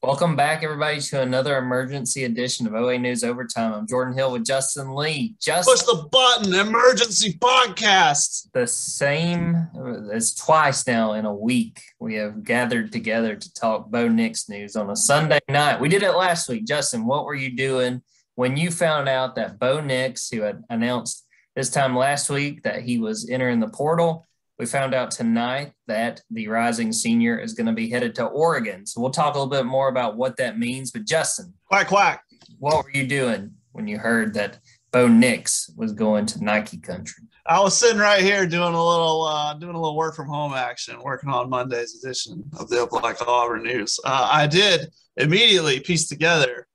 Welcome back, everybody, to another emergency edition of OA News Overtime. I'm Jordan Hill with Justin Lee. Push the button, emergency podcast. The same as twice now in a week. We have gathered together to talk Bo Nix news on a Sunday night. We did it last week. Justin, what were you doing when you found out that Bo Nix, who had announced this time last week that he was entering the portal, we found out tonight that the rising senior is going to be headed to Oregon. So we'll talk a little bit more about what that means. But Justin, quack, quack. What were you doing when you heard that Bo Nix was going to Nike country? I was sitting right here doing a little work from home action, working on Monday's edition of the Opelika-Auburn News. I did immediately piece together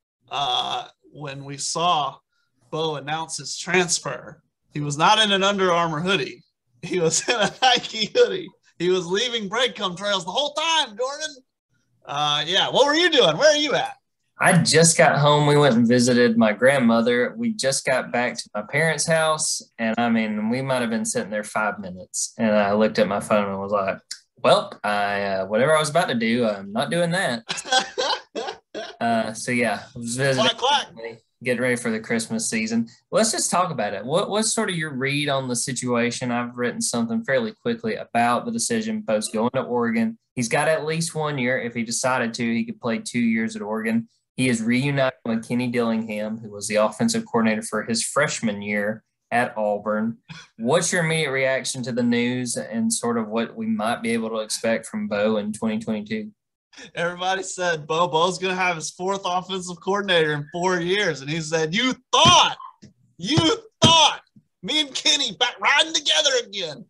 when we saw Bo announce his transfer. He was not in an Under Armour hoodie. He was in a Nike hoodie. He was leaving breadcrumb trails the whole time, Jordan. What were you doing? Where are you at? I just got home. We went and visited my grandmother. We just got back to my parents' house. And, we might have been sitting there 5 minutes. And I looked at my phone and was like, well, whatever I was about to do, I'm not doing that. I was visiting. Quack. Getting ready for the Christmas season. Let's just talk about it. What's sort of your read on the situation? I've written something fairly quickly about the decision. Bo's going to Oregon. He's got at least 1 year. If he decided to, he could play 2 years at Oregon. He is reuniting with Kenny Dillingham, who was the offensive coordinator for his freshman year at Auburn. What's your immediate reaction to the news and sort of what we might be able to expect from Bo in 2022? Everybody said Bo's going to have his fourth offensive coordinator in 4 years. And he said, you thought me and Kenny back riding together again.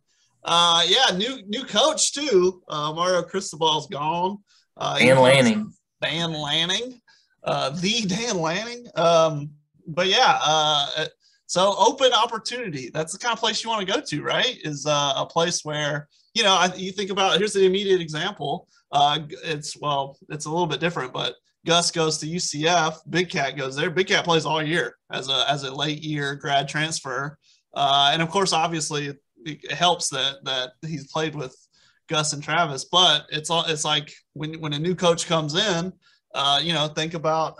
New coach too. Mario Cristobal's gone. Dan Lanning. The Dan Lanning. So open opportunity. That's the kind of place you want to go to, right? Is a place where, you think about, here's the immediate example. It's a little bit different, but Gus goes to UCF. Big Cat goes there. Big Cat plays all year as a late year grad transfer. And of course, obviously it helps that he's played with Gus and Travis, but it's like when a new coach comes in, think about,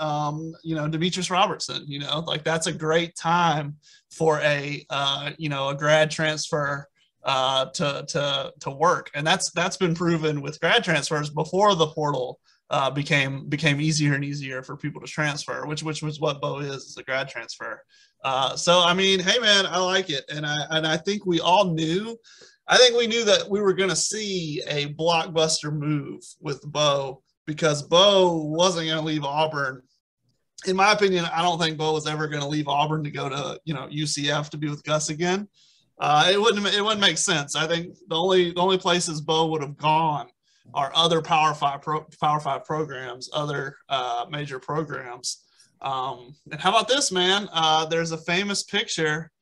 Demetrius Robertson, like that's a great time for a grad transfer to work. And that's been proven with grad transfers before the portal became easier and easier for people to transfer, which was what Bo is a grad transfer. Hey man, I like it. And I think we knew that we were going to see a blockbuster move with Bo, because Bo wasn't going to leave Auburn. In my opinion, I don't think Bo was ever going to leave Auburn to go to, UCF to be with Gus again. It wouldn't make sense. I think the only places Bo would have gone are other Power Five programs, other major programs. And how about this, man? There's a famous picture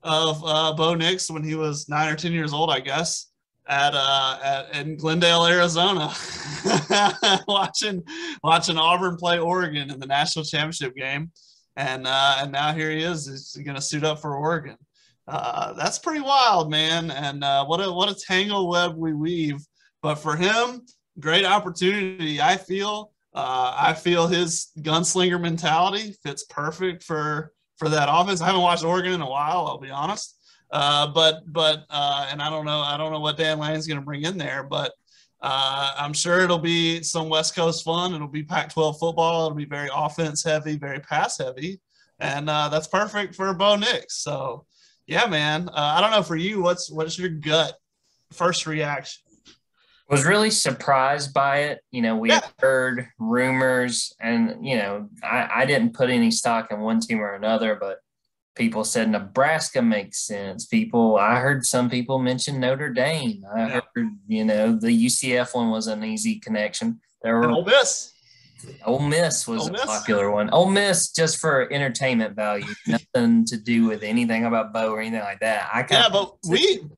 of Bo Nix when he was 9 or 10 years old, I guess, in Glendale, Arizona, watching Auburn play Oregon in the national championship game, and now here he is. He's going to suit up for Oregon. That's pretty wild, man. And what a tangle web we weave. But for him, great opportunity. I feel his gunslinger mentality fits perfect for that offense. I haven't watched Oregon in a while, I'll be honest. And I don't know what Dan Lanning's going to bring in there, but I'm sure it'll be some West Coast fun. It'll be Pac-12 football. It'll be very offense heavy, very pass heavy, and that's perfect for Bo Nix. So. Yeah, man. I don't know for you, what's your gut first reaction? Was really surprised by it. We heard rumors, and I didn't put any stock in one team or another, but people said Nebraska makes sense. I heard some people mention Notre Dame. I heard, the UCF one was an easy connection. There were Ole Miss. Ole Miss was a popular one. Ole Miss just for entertainment value, nothing to do with anything about Bo or anything like that. We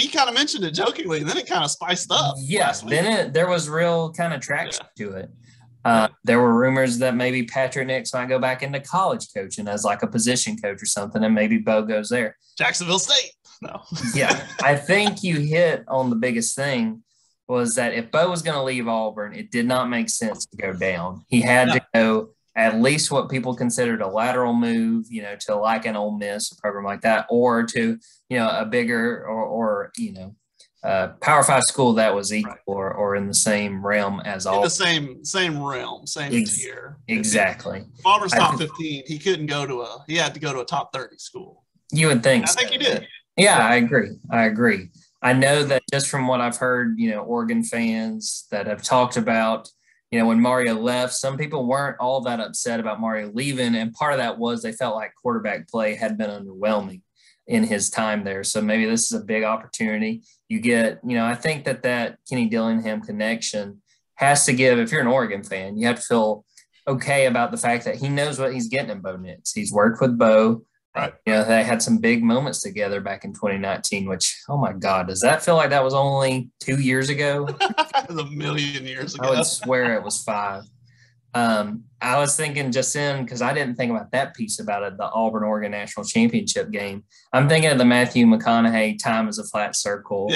kind of mentioned it jokingly, and then it kind of spiced up. Yes, there was real kind of traction to it. There were rumors that maybe Patrick Nix might go back into college coaching as like a position coach or something, and maybe Bo goes there. Jacksonville State. No. Yeah, I think you hit on the biggest thing. was that if Bo was going to leave Auburn, it did not make sense to go down. He had No. to go at least what people considered a lateral move, to like an Ole Miss, a program like that, or to, a bigger or Power Five school that was equal or in the same realm as all. In the same realm, same tier. Exactly. If Auburn's top 15, he couldn't go to he had to go to a top 30 school. You would think. I think he did. Yeah, I agree. I know that just from what I've heard, Oregon fans that have talked about, when Mario left, some people weren't all that upset about Mario leaving. And part of that was they felt like quarterback play had been underwhelming in his time there. So maybe this is a big opportunity. You get, I think that Kenny Dillingham connection has to give, if you're an Oregon fan, you have to feel okay about the fact that he knows what he's getting in Bo Nix. He's worked with Bo. Right. They had some big moments together back in 2019, which, oh my God, does that feel like that was only 2 years ago? It was a million years ago. I would swear it was 5. I was thinking just then, because I didn't think about that piece about it, the Auburn-Oregon National Championship game. I'm thinking of the Matthew McConaughey time is a flat circle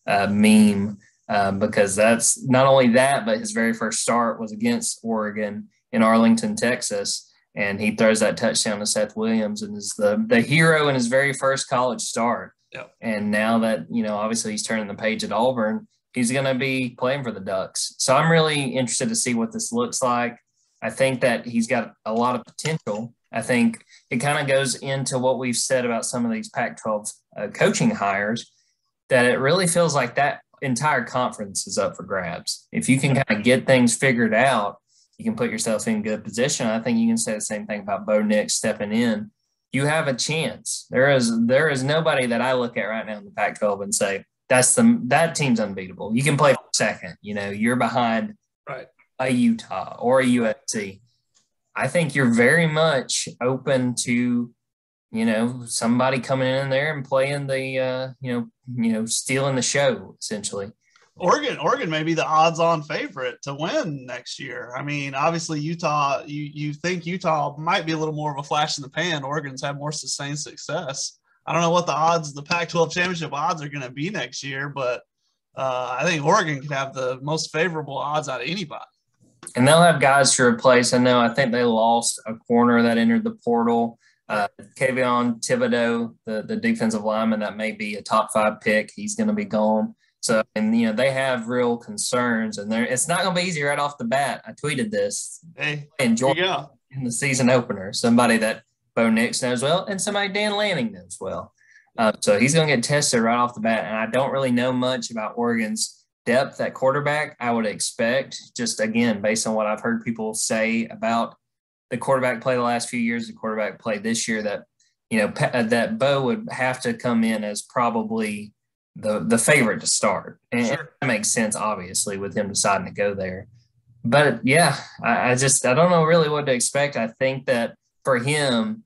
meme, because that's not only that, but his very first start was against Oregon in Arlington, Texas. And he throws that touchdown to Seth Williams and is the hero in his very first college start. Yep. And now that, obviously he's turning the page at Auburn, he's going to be playing for the Ducks. So I'm really interested to see what this looks like. I think that he's got a lot of potential. I think it kind of goes into what we've said about some of these Pac-12 coaching hires, that it really feels like that entire conference is up for grabs. If you can kind of get things figured out, you can put yourself in good position. I think you can say the same thing about Bo Nix stepping in. You have a chance. There is nobody that I look at right now in the Pac-12 and say that team's unbeatable. You can play for second. You're behind a Utah or a USC. I think you're very much open to, somebody coming in there and playing the, stealing the show essentially. Oregon may be the odds-on favorite to win next year. I mean, obviously Utah, you think Utah might be a little more of a flash in the pan. Oregon's had more sustained success. I don't know what the Pac-12 championship odds are going to be next year, but I think Oregon can have the most favorable odds out of anybody. And they'll have guys to replace. I think they lost a corner that entered the portal. Kayvon Thibodeau, the defensive lineman that may be a top 5 pick, he's going to be gone. So, and, they have real concerns, and it's not going to be easy right off the bat. I tweeted this in Georgia in the season opener, somebody that Bo Nix knows well and somebody Dan Lanning knows well. So he's going to get tested right off the bat, and I don't really know much about Oregon's depth at quarterback. I would expect, just again, based on what I've heard people say about the quarterback play the last few years, the quarterback play this year, that, that Bo would have to come in as probably the favorite to start. And that makes sense, obviously, with him deciding to go there. But yeah, I don't know really what to expect. I think that for him,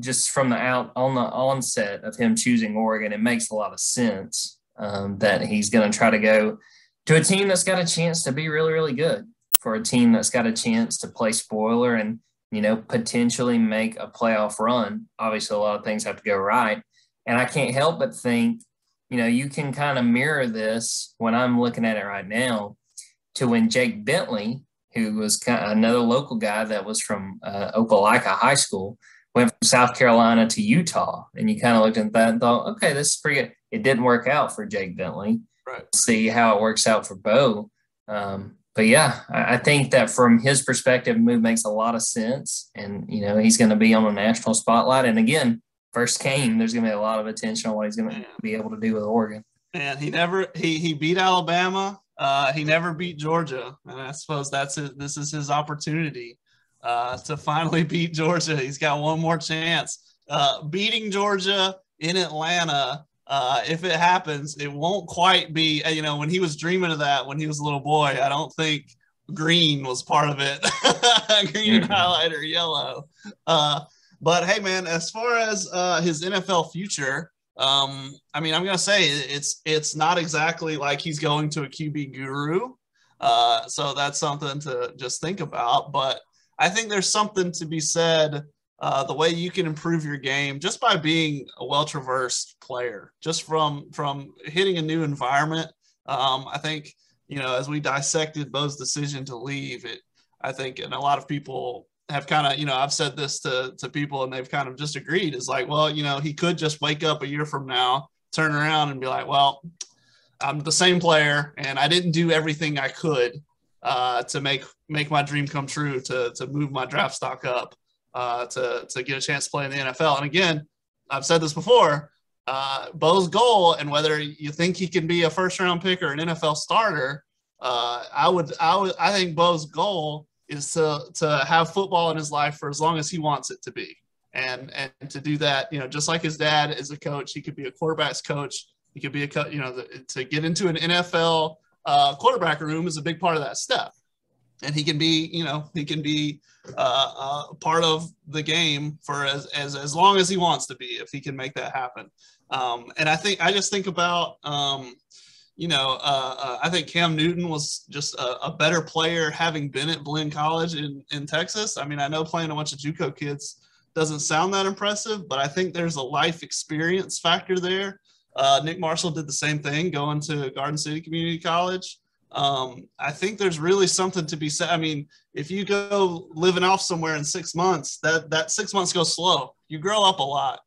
just from the onset of him choosing Oregon, it makes a lot of sense that he's going to try to go to a team that's got a chance to be really, really good, for a team that's got a chance to play spoiler and, potentially make a playoff run. Obviously, a lot of things have to go right. And I can't help but think, you can kind of mirror this when I'm looking at it right now to when Jake Bentley, who was another local guy that was from Opelika High School, went from South Carolina to Utah. And you kind of looked at that and thought, okay, this is pretty good. It didn't work out for Jake Bentley. Right. See how it works out for Bo. But yeah, I think that from his perspective, move makes a lot of sense. And, he's going to be on a national spotlight. And again, first game, there's going to be a lot of attention on what he's going to be able to do with Oregon. And he beat Alabama. He never beat Georgia. And I suppose this is his opportunity to finally beat Georgia. He's got one more chance. Beating Georgia in Atlanta, if it happens, it won't quite be, when he was dreaming of that when he was a little boy, I don't think green was part of it. Green highlighter, yellow. But hey, man, as far as his NFL future, I'm going to say it's not exactly like he's going to a QB guru. So that's something to just think about. But I think there's something to be said, the way you can improve your game just by being a well-traversed player, just from hitting a new environment. I think, as we dissected Bo's decision to leave, I think, and a lot of people have kind of, I've said this to people and they've kind of just agreed. It's like, well, he could just wake up a year from now, turn around and be like, well, I'm the same player and I didn't do everything I could to make my dream come true, to move my draft stock up, to get a chance to play in the NFL. And again, I've said this before, Bo's goal, and whether you think he can be a first round pick or an NFL starter, I think Bo's goal is to have football in his life for as long as he wants it to be. And to do that, just like his dad is a coach, he could be a quarterback's coach. He could be a coach, to get into an NFL quarterback room is a big part of that step. And he can be, part of the game for as long as he wants to be, if he can make that happen. And I just think about, I think Cam Newton was just a better player having been at Blinn College in Texas. I mean, I know playing a bunch of JUCO kids doesn't sound that impressive, but I think there's a life experience factor there. Nick Marshall did the same thing, going to Garden City Community College. I think there's really something to be said. I mean, if you go living off somewhere in 6 months, that 6 months goes slow. You grow up a lot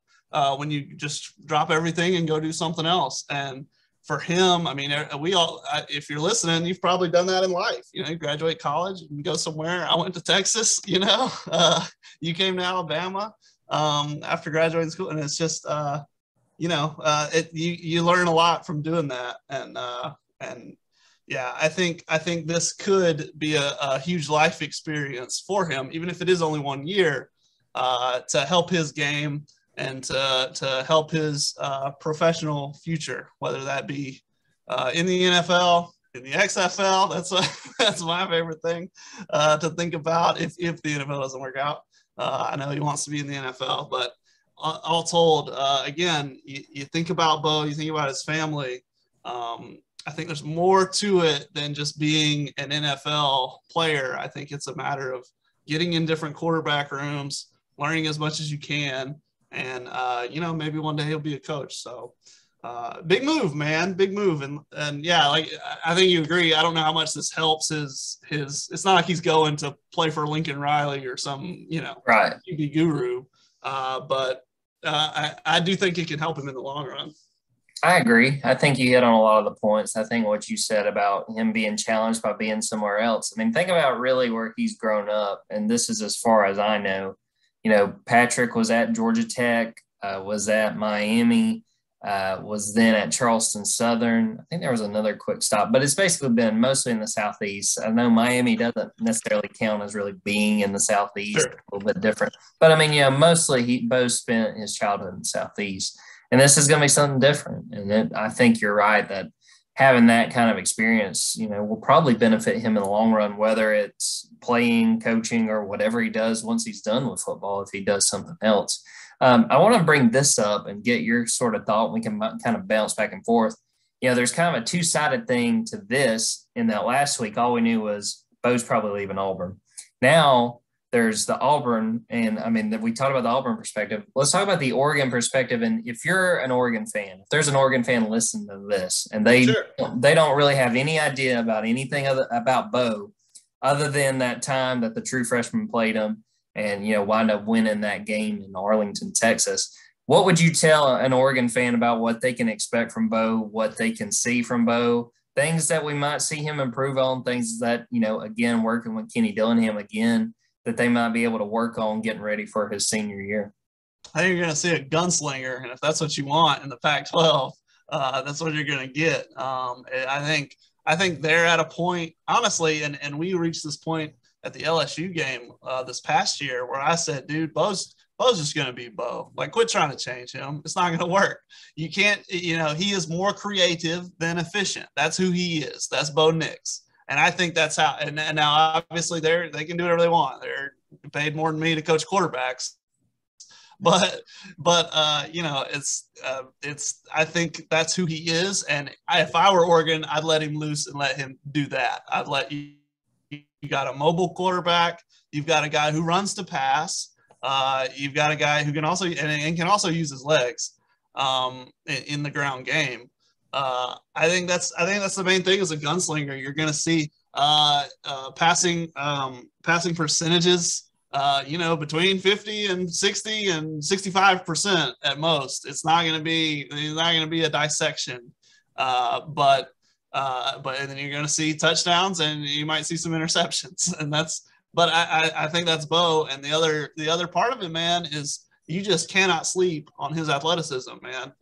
when you just drop everything and go do something else. And for him, I mean, if you're listening, you've probably done that in life. You graduate college and go somewhere. I went to Texas, you came to Alabama after graduating school. And it's just, you learn a lot from doing that. And yeah, I think this could be a huge life experience for him, even if it is only 1 year, to help his game and to help his professional future, whether that be in the NFL, in the XFL. That's my favorite thing to think about if the NFL doesn't work out. I know he wants to be in the NFL, but all told, again, you think about Bo, you think about his family. I think there's more to it than just being an NFL player. I think it's a matter of getting in different quarterback rooms, learning as much as you can, and maybe one day he'll be a coach. So big move, man, big move. And yeah, like, I think you agree. I don't know how much this helps his it's not like he's going to play for Lincoln Riley or some, right, QB guru. But I do think it can help him in the long run. I agree. I think you hit on a lot of the points. I think what you said about him being challenged by being somewhere else. I mean, think about really where he's grown up. And this is as far as I know. Patrick was at Georgia Tech, was at Miami, was then at Charleston Southern. I think there was another quick stop, but it's basically been mostly in the Southeast. I know Miami doesn't necessarily count as really being in the Southeast, Sure. A little bit different. But I mean, mostly Bo spent his childhood in the Southeast. And this is going to be something different. And I think you're right that having that kind of experience, will probably benefit him in the long run, whether it's playing, coaching, or whatever he does once he's done with football, if he does something else. I want to bring this up and get your sort of thought. We can kind of bounce back and forth. There's kind of a two-sided thing to this. In that last week, all we knew was Bo's probably leaving Auburn. Now, there's the Auburn, and I mean, we talked about the Auburn perspective. Let's talk about the Oregon perspective. And if you're an Oregon fan, if there's an Oregon fan listening to this, and they don't really have any idea about anything about Bo, other than that time that the true freshman played him and wind up winning that game in Arlington, Texas, what would you tell an Oregon fan about what they can expect from Bo, what they can see from Bo, things that we might see him improve on, things that again, working with Kenny Dillingham again, that they might be able to work on getting ready for his senior year? I think you're going to see a gunslinger, and if that's what you want in the Pac-12, that's what you're going to get. I think they're at a point, honestly, and we reached this point at the LSU game this past year where I said, dude, Bo's just going to be Bo. Like, quit trying to change him. It's not going to work. You can't, he is more creative than efficient. That's who he is. That's Bo Nix. And I think that's how. And now, obviously, they can do whatever they want. They're paid more than me to coach quarterbacks. But it's. I think that's who he is. And if I were Oregon, I'd let him loose and let him do that. I'd let you. You got a mobile quarterback. You've got a guy who runs to pass. You've got a guy who can also and can also use his legs in the ground game. I think that's the main thing as a gunslinger. You're going to see passing percentages, between 50 and 60 and 65% at most. It's not going to be a dissection, but and then you're going to see touchdowns and you might see some interceptions, and but I think that's Bo. And the other part of it, man, is you just cannot sleep on his athleticism, man.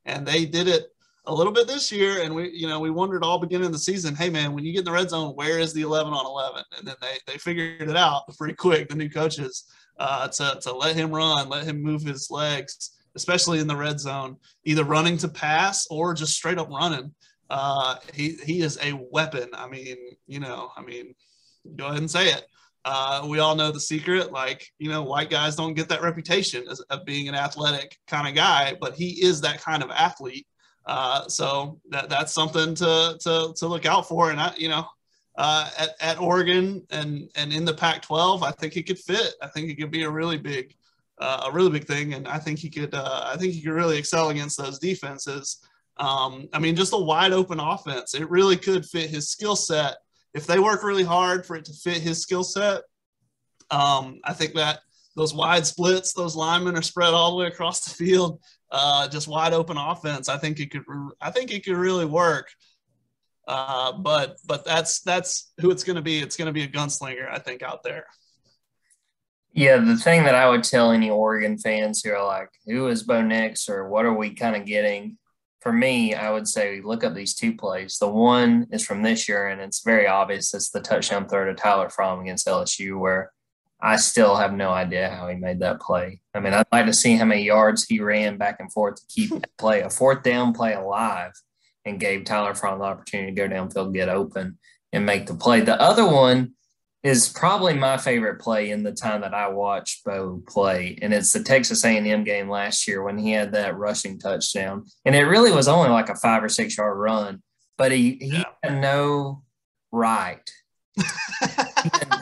And they did it a little bit this year, and we wondered all beginning of the season, hey man, when you get in the red zone, where is the 11 on 11? And then they figured it out pretty quick, the new coaches, to let him run, let him move his legs, especially in the red zone, either running to pass or just straight up running. He is a weapon. Go ahead and say it. We all know the secret. White guys don't get that reputation of being an athletic kind of guy, but he is that kind of athlete. So that's something to look out for. And at Oregon and in the Pac-12, I think he could fit. I think he could be a really big thing, and I think he could really excel against those defenses. Just a wide open offense. It really could fit his skill set if they work really hard for it to fit his skill set. I think that those wide splits, those linemen are spread all the way across the field. Just wide open offense. I think it could really work. But that's who it's going to be. It's going to be a gunslinger, I think, out there. Yeah, the thing that I would tell any Oregon fans who are like, who is Bo Nix or what are we kind of getting? For me, I would say look up these two plays. The one is from this year, and it's very obvious. It's the touchdown throw to Tyler Fromm against LSU, where I still have no idea how he made that play. I'd like to see how many yards he ran back and forth to keep that play, a fourth down play alive, and gave Tyler Fromm the opportunity to go downfield, get open, and make the play. The other one is probably my favorite play in the time that I watched Bo play, and it's the Texas A&M game last year when he had that rushing touchdown. And it really was only like a 5 or 6 yard run, but he had no right.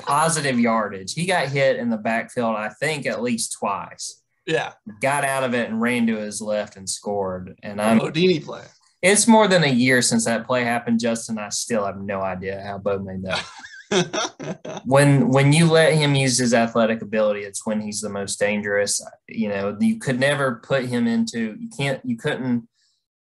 Positive yardage. He got hit in the backfield, I think, at least twice. Yeah. Got out of it and ran to his left and scored. And Bodini play. It's more than a year since that play happened, Justin. I still have no idea how Bo made that. When you let him use his athletic ability, it's when he's the most dangerous. You could never put him into you couldn't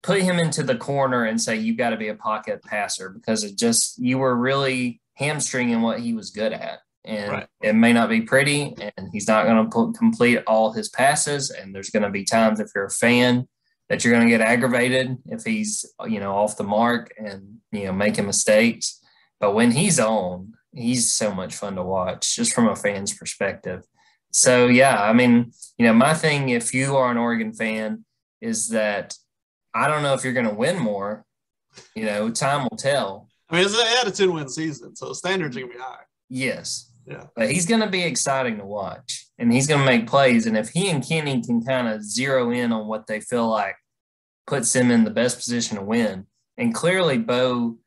put him into the corner and say you got to be a pocket passer, because you were really hamstringing what he was good at. And right. It may not be pretty, and he's not going to complete all his passes. And there's going to be times, if you're a fan, that you're going to get aggravated if he's, off the mark and, making mistakes. But when he's on, he's so much fun to watch just from a fan's perspective. So, yeah, my thing, if you are an Oregon fan, is that I don't know if you're going to win more. Time will tell. They had a 10-win season, so standards are going to be high. Yes. Yeah. But he's going to be exciting to watch, and he's going to make plays. And if he and Kenny can kind of zero in on what they feel like puts him in the best position to win, and clearly Bo,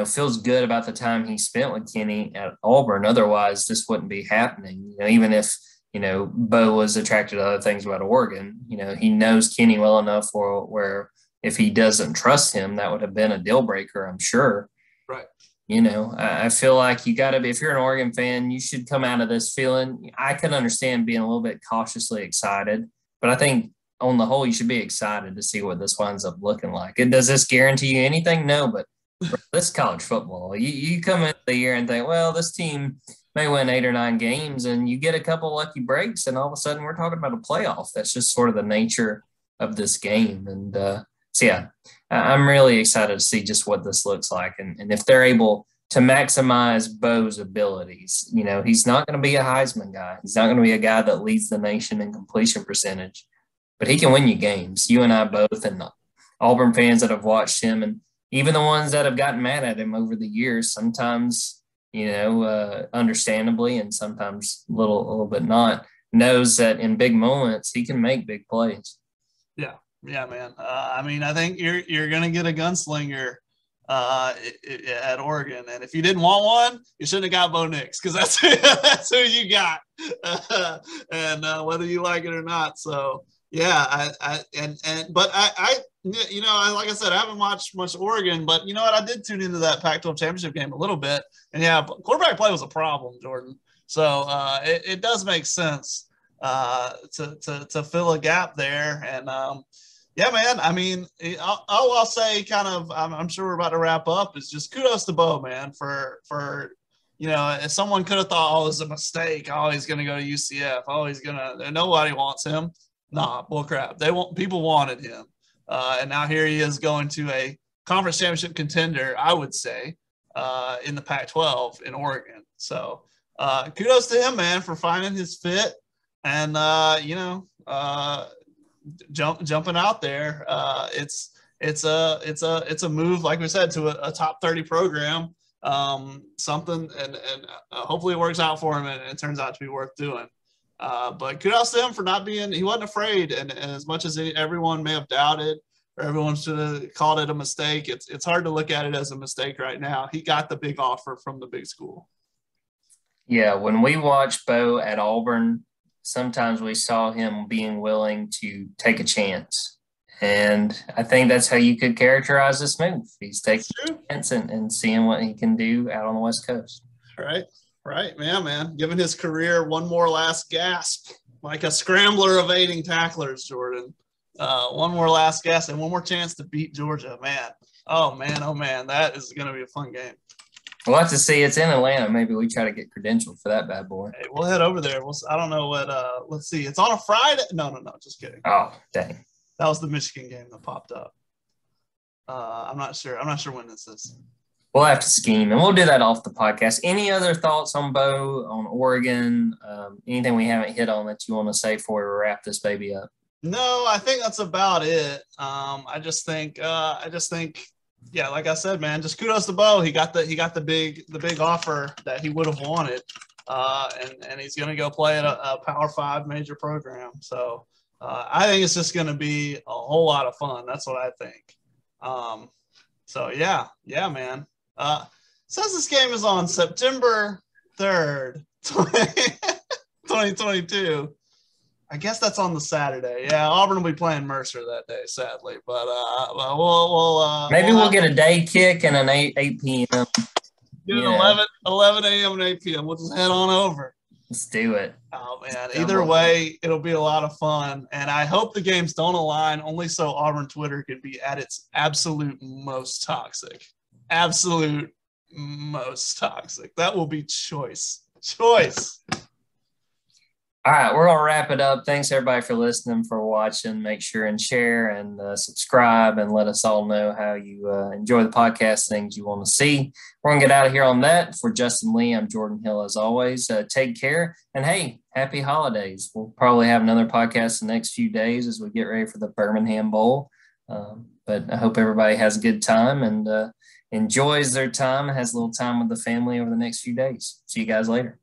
feels good about the time he spent with Kenny at Auburn. Otherwise, this wouldn't be happening. Even if, Bo was attracted to other things about Oregon, he knows Kenny well enough where if he doesn't trust him, that would have been a deal breaker, I'm sure. Right. I feel like you got to be, if you're an Oregon fan, you should come out of this feeling. I can understand being a little bit cautiously excited, but I think on the whole, you should be excited to see what this winds up looking like. And does this guarantee you anything? No, but this is college football. You come into the year and think, well, this team may win 8 or 9 games, and you get a couple lucky breaks, and all of a sudden we're talking about a playoff. That's just sort of the nature of this game. And so, yeah, I'm really excited to see just what this looks like. And if they're able to maximize Bo's abilities, he's not going to be a Heisman guy. He's not going to be a guy that leads the nation in completion percentage, but he can win you games. You and I both, and Auburn fans that have watched him, and even the ones that have gotten mad at him over the years, sometimes, understandably, and sometimes a little bit not, knows that in big moments he can make big plays. Yeah, man. I think you're going to get a gunslinger at Oregon, and if you didn't want one, you shouldn't have got Bo Nix, because that's who you got, and whether you like it or not. So Yeah, like I said, I haven't watched much Oregon, but you know what? I did tune into that Pac-12 championship game a little bit, and yeah, quarterback play was a problem, Jordan. So it does make sense to fill a gap there, and yeah, man. I mean, I'll say kind of. I'm sure we're about to wrap up. Is just kudos to Bo, man, for if someone could have thought, oh, it's a mistake. Oh, he's going to go to UCF. Oh, nobody wants him. Nah, bull crap. People wanted him. And now here he is going to a conference championship contender, I would say, in the Pac-12 in Oregon. So kudos to him, man, for finding his fit and, jumping out there. It's a move, like we said, to a top 30 program. Something and hopefully it works out for him and it turns out to be worth doing. But kudos to him for he wasn't afraid. And as much as everyone may have doubted or everyone should have called it a mistake, it's hard to look at it as a mistake right now. He got the big offer from the big school. Yeah, when we watched Bo at Auburn, sometimes we saw him being willing to take a chance. And I think that's how you could characterize this move. He's taking a chance and seeing what he can do out on the West Coast. Right, man. Giving his career one more last gasp, like a scrambler evading tacklers, Jordan. One more last gasp and one more chance to beat Georgia, man. Oh, man. That is going to be a fun game. We'll have to see. It's in Atlanta. Maybe we try to get credentialed for that bad boy. Hey, we'll head over there. I don't know what let's see. It's on a Friday. No, just kidding. Oh, dang. That was the Michigan game that popped up. I'm not sure when this is. We'll have to scheme, and we'll do that off the podcast. Any other thoughts on Bo, on Oregon? Anything we haven't hit on that you want to say before we wrap this baby up? No, I think that's about it. I just think, yeah, like I said, man, just kudos to Bo. He got the big offer that he would have wanted, and he's going to go play at a Power 5 major program. So I think it's just going to be a whole lot of fun. That's what I think. So yeah, man. Says this game is on September 3rd, 2022. I guess that's on the Saturday. Yeah, Auburn will be playing Mercer that day, sadly. But we'll maybe we'll get a day kick and an 8 p.m. Get an 11 a.m. and 8 p.m. We'll just head on over. Let's do it. Oh, man. Either way, it'll be a lot of fun. And I hope the games don't align only so Auburn Twitter can be at its absolute most toxic. Absolute most toxic. That will be choice. All right, we're going to wrap it up. Thanks, everybody, for listening, for watching. Make sure and share and subscribe and let us all know how you enjoy the podcast, things you want to see. We're going to get out of here on that. For Justin Lee, I'm Jordan Hill, as always. Take care. And, hey, happy holidays. We'll probably have another podcast the next few days as we get ready for the Birmingham Bowl. But I hope everybody has a good time and enjoys their time and has a little time with the family over the next few days. See you guys later.